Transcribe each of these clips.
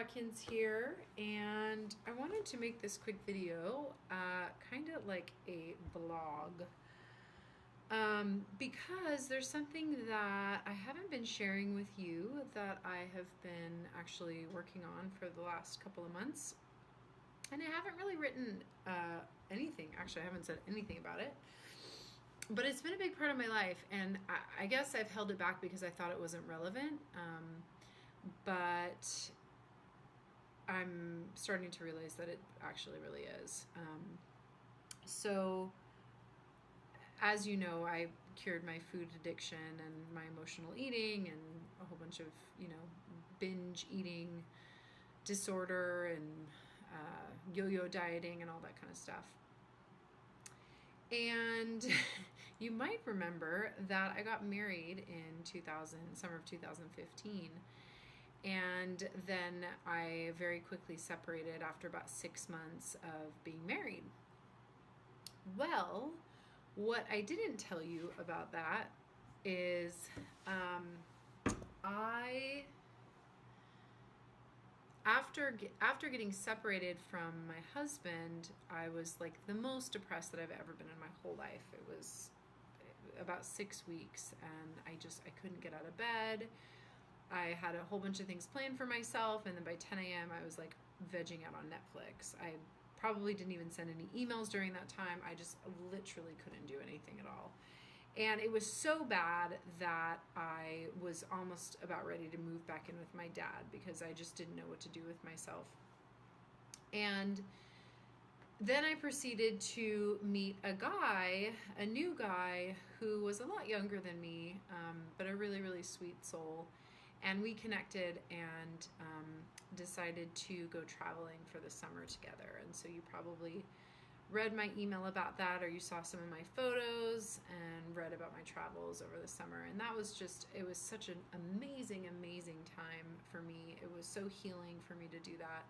Watkins here, and I wanted to make this quick video, kind of like a vlog, because there's something that I haven't been sharing with you that I have been actually working on for the last couple of months, and I haven't really written anything. Actually, I haven't said anything about it. But it's been a big part of my life, and I guess I've held it back because I thought it wasn't relevant. But I'm starting to realize that it actually really is. So, as you know, I cured my food addiction and my emotional eating and a whole bunch of, binge eating disorder and yo-yo dieting and all that kind of stuff. And you might remember that I got married in summer of 2015. And then I very quickly separated after about 6 months of being married. Well, what I didn't tell you about that is after getting separated from my husband, I was like the most depressed that I've ever been in my whole life. It was about 6 weeks, and I couldn't get out of bed. I had a whole bunch of things planned for myself, and then by 10 a.m. I was like vegging out on Netflix. I probably didn't even send any emails during that time. I just literally couldn't do anything at all. And it was so bad that I was almost about ready to move back in with my dad because I just didn't know what to do with myself. And then I proceeded to meet a new guy who was a lot younger than me, but a really, really sweet soul. And we connected and decided to go traveling for the summer together. And so you probably read my email about that, or you saw some of my photos and read about my travels over the summer. And that was it was such an amazing, amazing time for me. It was so healing for me to do that.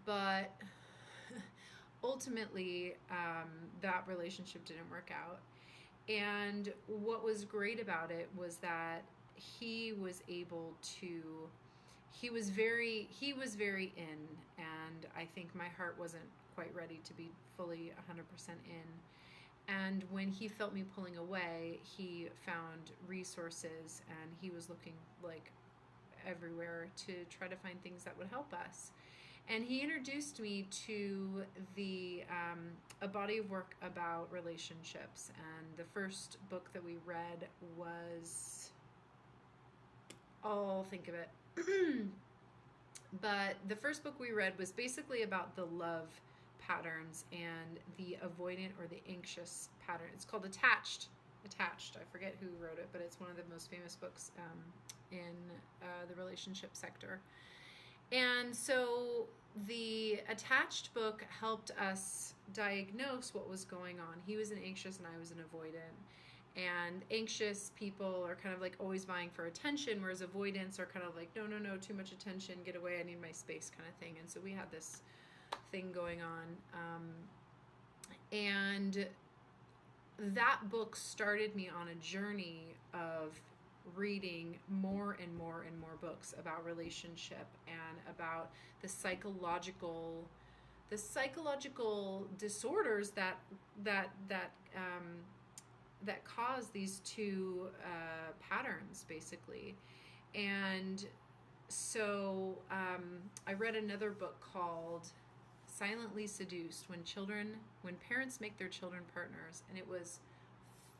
But ultimately, that relationship didn't work out. And what was great about it was that he was very in, and I think my heart wasn't quite ready to be fully 100% in. And when he felt me pulling away, he found resources, and he was looking like everywhere to try to find things that would help us. And he introduced me to a body of work about relationships. And the first book that we read was, I'll think of it. But the first book we read was basically about the love patterns and the avoidant or the anxious pattern. It's called Attached. I forget who wrote it, but it's one of the most famous books in the relationship sector. And so the Attached book helped us diagnose what was going on. He was an anxious and I was an avoidant. And anxious people are kind of like always vying for attention, whereas avoidants are kind of like, no, too much attention, get away, I need my space kind of thing. And so we had this thing going on. And that book started me on a journey of reading more and more and more books about relationship and about the psychological disorders that cause these two patterns, basically. And so I read another book called Silently Seduced, when parents make their children partners, and it was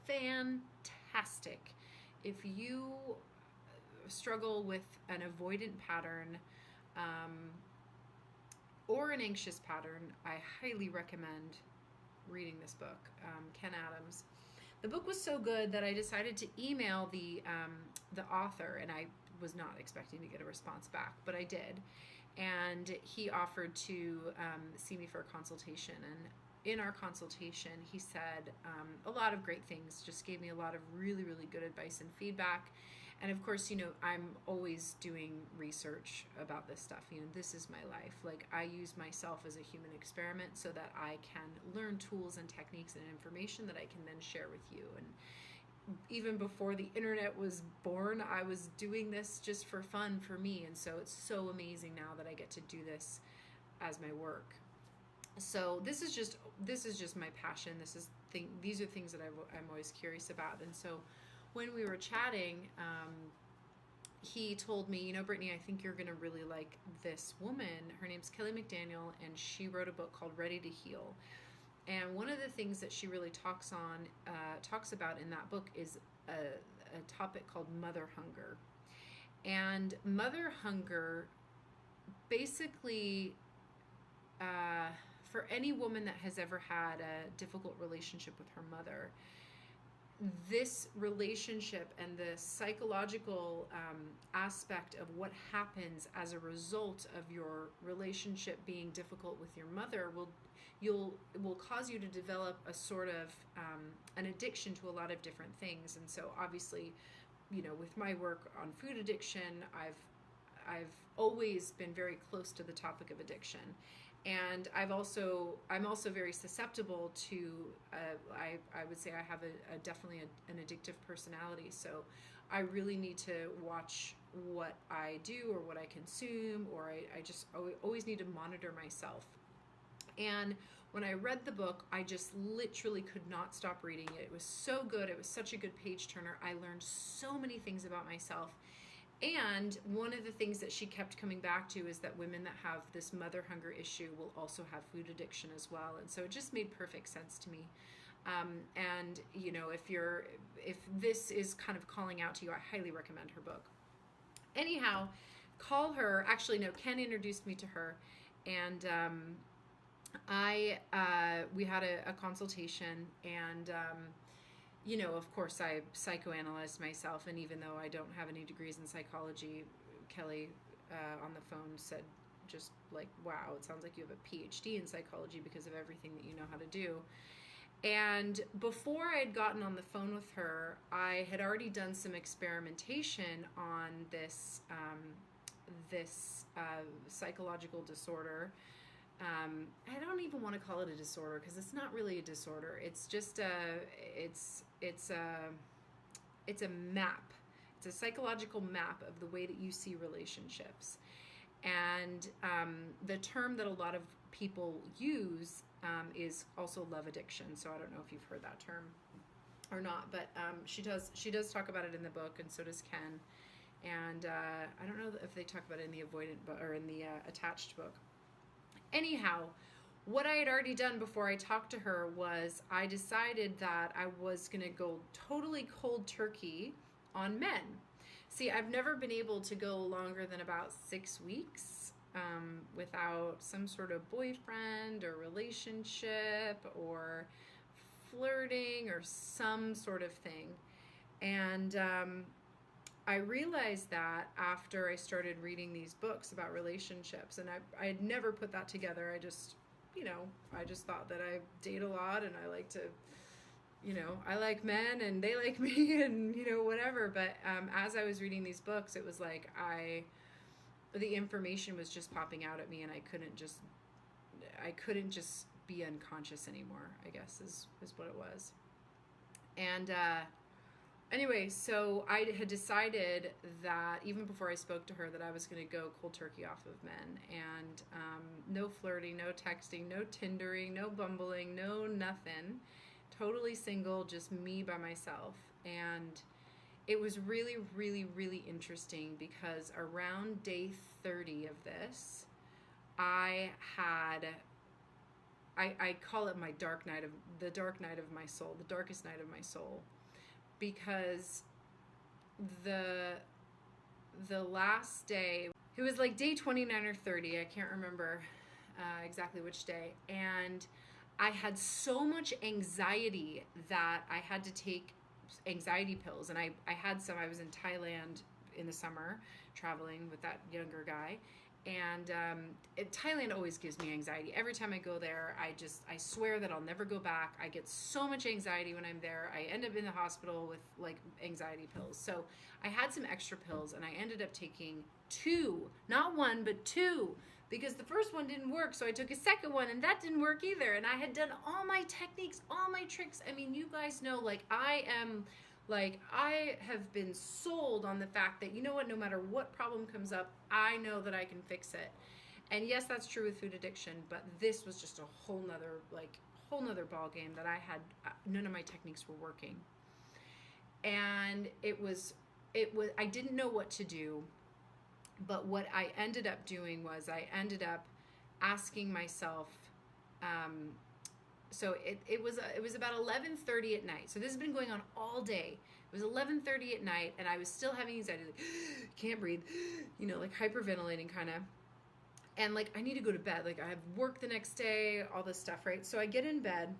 fantastic. If you struggle with an avoidant pattern or an anxious pattern, I highly recommend reading this book, Ken Adams. The book was so good that I decided to email the author, and I was not expecting to get a response back, but I did. And he offered to see me for a consultation. And in our consultation, he said a lot of great things, just gave me a lot of really, really good advice and feedback. And of course, I'm always doing research about this stuff. This is my life. Like, I use myself as a human experiment so that I can learn tools and techniques and information that I can then share with you. And even before the internet was born, I was doing this just for fun for me. And so it's so amazing now that I get to do this as my work. So this is just my passion. These are things that I'm always curious about. And so when we were chatting, he told me, Brittany, I think you're going to really like this woman. Her name's Kelly McDaniel, and she wrote a book called Ready to Heal. And one of the things that she really talks about in that book is a topic called mother hunger. And mother hunger, basically, for any woman that has ever had a difficult relationship with her mother, this relationship and the psychological aspect of what happens as a result of your relationship being difficult with your mother will cause you to develop a sort of an addiction to a lot of different things. And so obviously, with my work on food addiction, I've always been very close to the topic of addiction. And I'm also very susceptible to, I would say I have definitely an addictive personality. So I really need to watch what I do or what I consume, or I just always need to monitor myself. And when I read the book, I just literally could not stop reading it. It was so good. It was such a good page turner. I learned so many things about myself. And one of the things that she kept coming back to is that women that have this mother hunger issue will also have food addiction as well. And so it just made perfect sense to me. And if this is kind of calling out to you, I highly recommend her book. Anyhow, call her. Actually, no, Ken introduced me to her, and we had a consultation, and of course, I psychoanalyzed myself, and even though I don't have any degrees in psychology, Kelly on the phone said, just like, wow, it sounds like you have a PhD in psychology because of everything that you know how to do. And before I had gotten on the phone with her, I had already done some experimentation on this psychological disorder. I don't even want to call it a disorder because it's not really a disorder. It's just it's a map. It's a psychological map of the way that you see relationships. And the term that a lot of people use is also love addiction. So I don't know if you've heard that term or not, but she does talk about it in the book, and so does Ken. And I don't know if they talk about it in the avoidant book or in the attached book. Anyhow, what I had already done before I talked to her was I decided that I was going to go totally cold turkey on men. See, I've never been able to go longer than about 6 weeks without some sort of boyfriend or relationship or flirting or some sort of thing. And I realized that after I started reading these books about relationships, and I had never put that together. I just thought that I date a lot and I like to, I like men and they like me and, whatever. But as I was reading these books, it was like the information was just popping out at me, and I couldn't just be unconscious anymore, I guess is what it was. And anyway, so I had decided that even before I spoke to her that I was going to go cold turkey off of men, and no flirting, no texting, no Tindering, no bumbling, no nothing. Totally single, just me by myself. And it was really, really, really interesting because around day 30 of this, I call it the dark night of my soul, the darkest night of my soul. Because the last day, it was like day 29 or 30, I can't remember exactly which day, and I had so much anxiety that I had to take anxiety pills, and I had some. I was in Thailand in the summer traveling with that younger guy, and Thailand always gives me anxiety. Every time I go there, I swear that I'll never go back. I get so much anxiety when I'm there. I end up in the hospital with like anxiety pills. So I had some extra pills, and I ended up taking 2, not 1, but 2, because the first one didn't work. So I took a second one, and that didn't work either. And I had done all my techniques, all my tricks. I mean, you guys know, like, I am Like, I have been sold on the fact that, you know what, no matter what problem comes up, I know that I can fix it. And yes, that's true with food addiction, but this was just a whole nother ball game that I had. None of my techniques were working. And I didn't know what to do, but what I ended up doing was I ended up asking myself, so it was about 11:30 at night. So this has been going on all day. It was 11:30 at night, and I was still having anxiety, like, can't breathe, like hyperventilating kind of. And like, I need to go to bed. Like, I have work the next day, all this stuff, right? So I get in bed,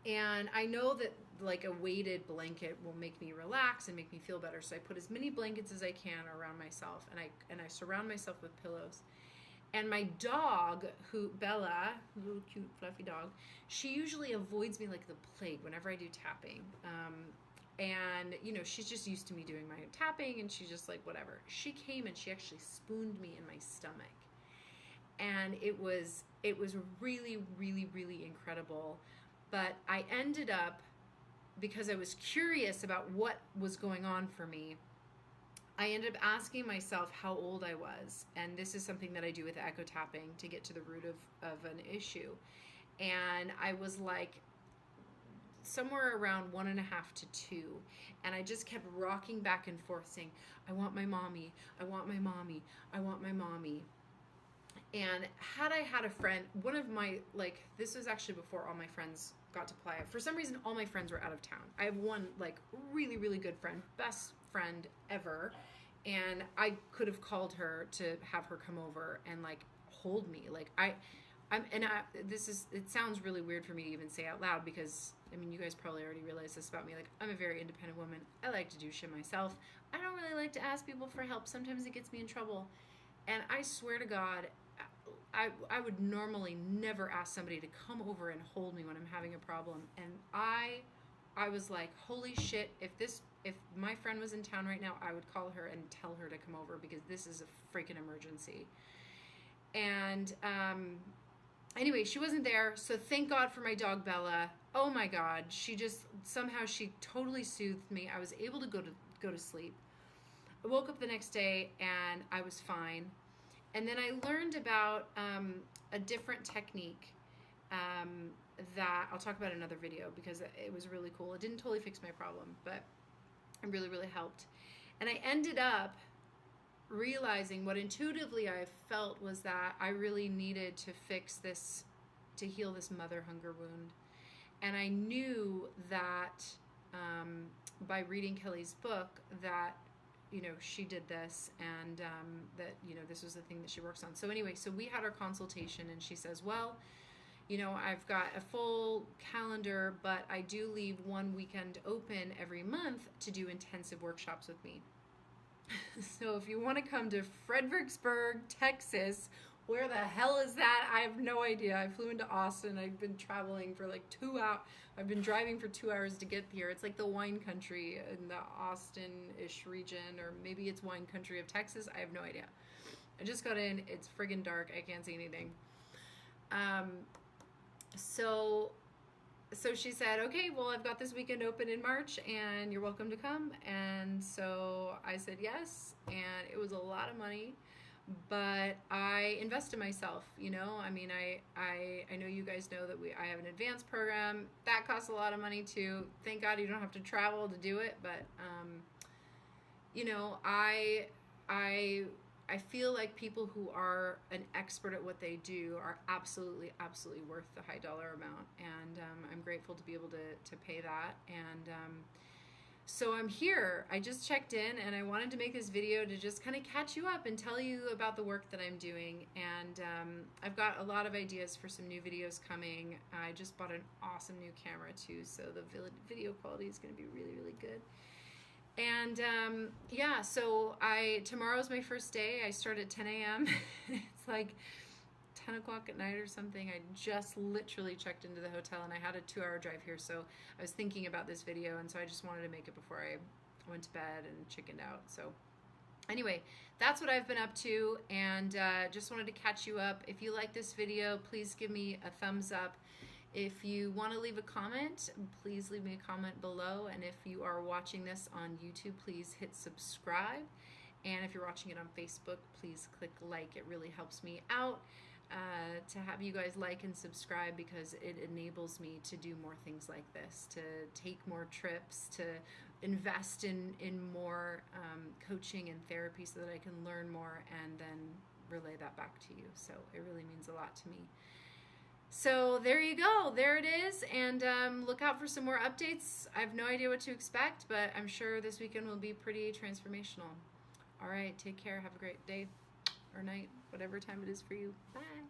and I know that like a weighted blanket will make me relax and make me feel better. So I put as many blankets as I can around myself, and I surround myself with pillows. And my dog, Bella, little cute fluffy dog, she usually avoids me like the plague whenever I do tapping. And she's just used to me doing my tapping, and she's just like, whatever. She came and she actually spooned me in my stomach. And it was really, really, really incredible. But I ended up, because I was curious about what was going on for me, I ended up asking myself how old I was. And this is something that I do with echo tapping to get to the root of an issue. And I was like somewhere around 1.5 to 2. And I just kept rocking back and forth saying, I want my mommy, I want my mommy, I want my mommy. And had I had a friend, one of my, like, this was actually before all my friends got to Playa. For some reason, all my friends were out of town. I have one, like, really, really good friend, best friend ever. And I could have called her to have her come over and, like, hold me. Like, it sounds really weird for me to even say out loud because, I mean, you guys probably already realize this about me. Like, I'm a very independent woman. I like to do shit myself. I don't really like to ask people for help. Sometimes it gets me in trouble. And I swear to God, I would normally never ask somebody to come over and hold me when I'm having a problem. And I was like, holy shit, if my friend was in town right now, I would call her and tell her to come over because this is a freaking emergency. And anyway, she wasn't there, so thank God for my dog Bella. Oh my God, she totally soothed me. I was able to go to sleep. I woke up the next day and I was fine. And then I learned about a different technique that I'll talk about in another video because it was really cool. It didn't totally fix my problem, but it really, really helped. And I ended up realizing what intuitively I felt was that I really needed to fix this, to heal this mother hunger wound. And I knew that by reading Kelly's book that she did this and that, this was the thing that she works on. So anyway, so we had our consultation and she says, well, I've got a full calendar, but I do leave one weekend open every month to do intensive workshops with me. So if you want to come to Fredericksburg, Texas, where the hell is that? I have no idea. I flew into Austin. I've been traveling for like 2 hours. I've been driving for 2 hours to get here. It's like the wine country in the Austin-ish region, or maybe it's wine country of Texas. I have no idea. I just got in. It's friggin' dark. I can't see anything. So she said, okay, well, I've got this weekend open in March and you're welcome to come. And so I said yes, and it was a lot of money, but I invested myself, I mean, I know you guys know that I have an advanced program that costs a lot of money too. Thank God you don't have to travel to do it. But, I feel like people who are an expert at what they do are absolutely, absolutely worth the high dollar amount. And I'm grateful to be able to pay that. And so I'm here. I just checked in and I wanted to make this video to just kind of catch you up and tell you about the work that I'm doing. And I've got a lot of ideas for some new videos coming. I just bought an awesome new camera too, so the video quality is going to be really, really good. And yeah, so tomorrow's my first day. I start at 10 a.m. It's like 10 o'clock at night or something. I just literally checked into the hotel and I had a 2-hour drive here. So I was thinking about this video, and so I just wanted to make it before I went to bed and chickened out. So anyway, that's what I've been up to, and just wanted to catch you up. If you like this video, please give me a thumbs up. If you want to leave a comment, please leave me a comment below. And if you are watching this on YouTube, please hit subscribe. And if you're watching it on Facebook, please click like. It really helps me out to have you guys like and subscribe, because it enables me to do more things like this, to take more trips, to invest in more coaching and therapy so that I can learn more and then relay that back to you. So it really means a lot to me. So there you go. There it is. And look out for some more updates. I have no idea what to expect, but I'm sure this weekend will be pretty transformational. All right. Take care. Have a great day or night, whatever time it is for you. Bye.